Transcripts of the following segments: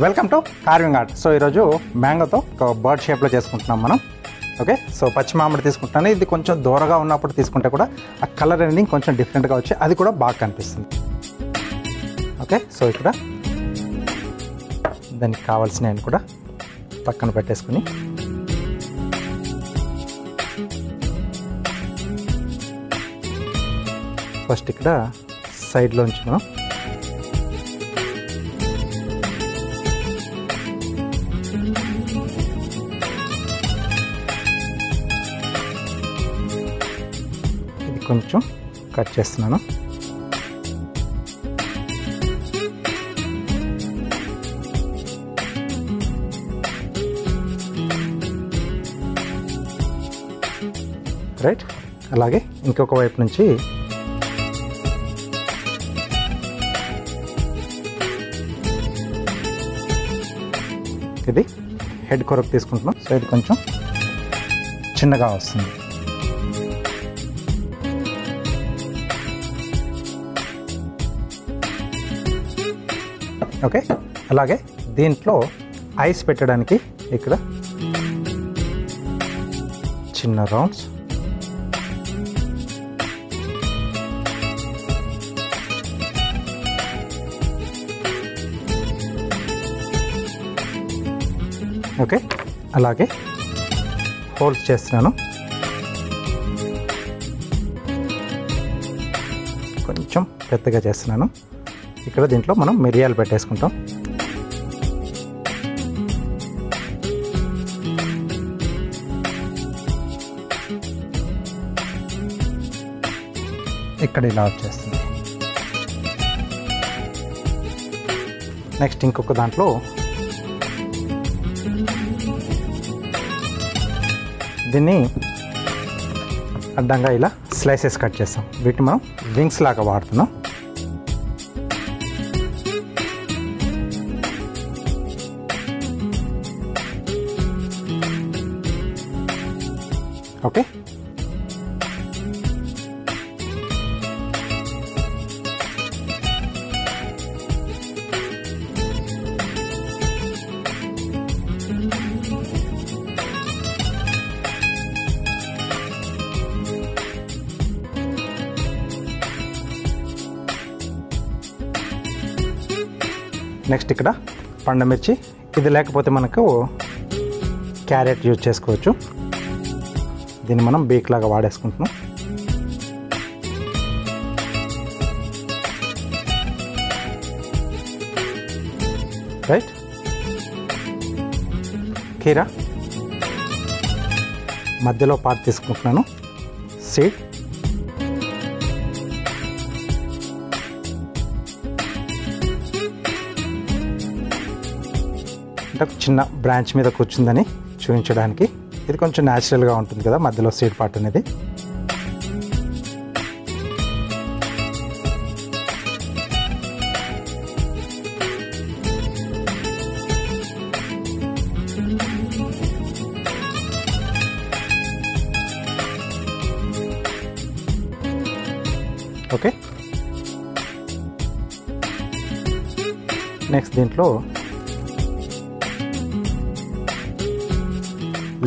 Welcome to carving art. So ఈరోజు మ్యాంగోతో ఒక bird షేప్లో చేసుకుంటున్నాం మనం. ఓకే, సో పచ్చి మామిడి తీసుకుంటున్నాను. ఇది కొంచెం దూరగా ఉన్నప్పుడు తీసుకుంటే కూడా ఆ కలర్ అనేది కొంచెం డిఫరెంట్గా వచ్చి అది కూడా బాగా కనిపిస్తుంది. ఓకే, సో ఇక్కడ దానికి కావాల్సినవి కూడా పక్కన పెట్టేసుకుని ఫస్ట్ ఇక్కడ సైడ్లోంచి మనం ఇది కొంచెం కట్ చేస్తున్నాను. రైట్, అలాగే ఇంకొక వైపు నుంచి ఇది హెడ్ కొరకు తీసుకుంటున్నాం. సో ఇది కొంచెం చిన్నగా వస్తుంది. ఓకే, అలాగే దీంట్లో ఐస్ పెట్టడానికి ఇక్కడ చిన్న రౌండ్స్, ఓకే, అలాగే హోల్స్ చేస్తున్నాను. కొంచెం పెద్దగా చేస్తున్నాను. ఇక్కడ దీంట్లో మనం మిరియాలు పెట్టేసుకుంటాం. ఇక్కడ ఇలా వచ్చేస్తుంది. నెక్స్ట్ ఇంకొక దాంట్లో దీన్ని అడ్డంగా ఇలా స్లైసెస్ కట్ చేస్తాం. వీటిని మనం వింగ్స్ లాగా వాడుతున్నాం. ఓకే, నెక్స్ట్ ఇక్కడ పండుమిర్చి, ఇది లేకపోతే మనకు క్యారెట్ యూజ్ చేసుకోవచ్చు. దీన్ని మనం బీక్ లాగా వాడేసుకుంటున్నాం. రైట్, కీరా మధ్యలో పార్ట్ తీసుకుంటున్నాను. సీడ్, అంటే చిన్న బ్రాంచ్ మీద కూర్చుందని చూపించడానికి. ఇది కొంచెం న్యాచురల్గా ఉంటుంది కదా మధ్యలో సీడ్ పార్ట్ అనేది. ఓకే, నెక్స్ట్ దీంట్లో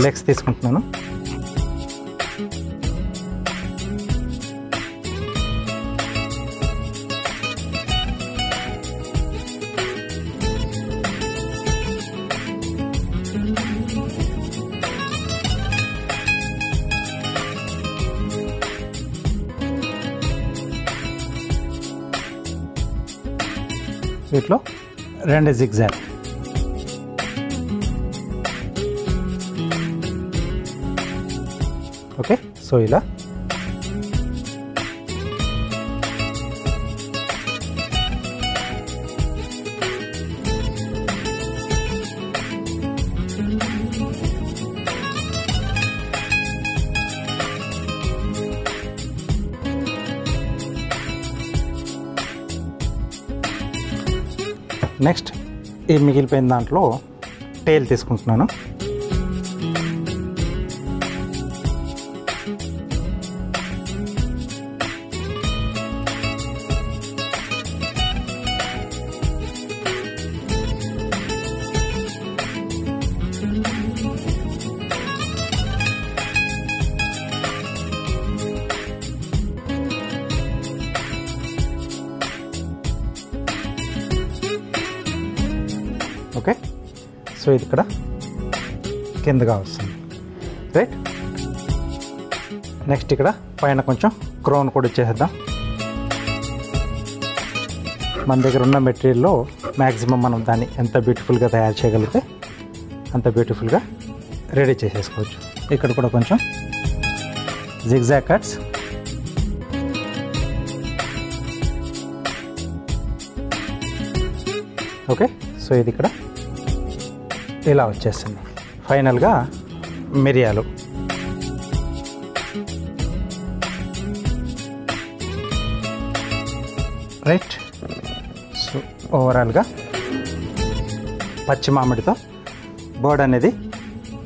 లెగ్స్ తీసుకుంటున్నాను. వీటిలో 2 జిగ్జాగ్. ఓకే, సో ఇలా నెక్స్ట్ ఈ మిగిలిపోయిన దాంట్లో టేల్ తీసుకుంటున్నాను. సో ఇది ఇక్కడ కిందగా వస్తుంది, రైట్. నెక్స్ట్ ఇక్కడ పైన కొంచెం క్రౌన్ కూడా ఇచ్చేసేద్దాం. మన దగ్గర ఉన్న మెటీరియల్లో మ్యాక్సిమం మనం దాన్ని ఎంత బ్యూటిఫుల్గా తయారు చేయగలిగితే అంత బ్యూటిఫుల్గా రెడీ చేసేసుకోవచ్చు. ఇక్కడ కూడా కొంచెం జిగ్జాగ్ కట్స్. ఓకే, సో ఇది ఇక్కడ ఇలా వచ్చేస్తుంది. ఫైనల్గా మిరియాలు. రైట్. సో ఓవరాల్గా పచ్చి మామిడితో బర్డ్ అనేది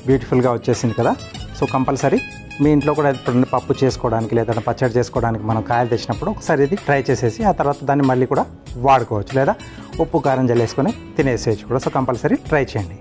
బ్యూటిఫుల్గా వచ్చేసింది కదా. సో కంపల్సరీ మీ ఇంట్లో కూడా ఇప్పుడు పప్పు చేసుకోవడానికి లేదా పచ్చడి చేసుకోవడానికి మనం కాయలు తెచ్చినప్పుడు ఒకసారి ఇది ట్రై చేసేసి ఆ తర్వాత దాన్ని మళ్ళీ కూడా వాడుకోవచ్చు, లేదా ఉప్పు కారం జల్లేసుకొని తినేసేయచ్చు కూడా. సో కంపల్సరీ ట్రై చేయండి.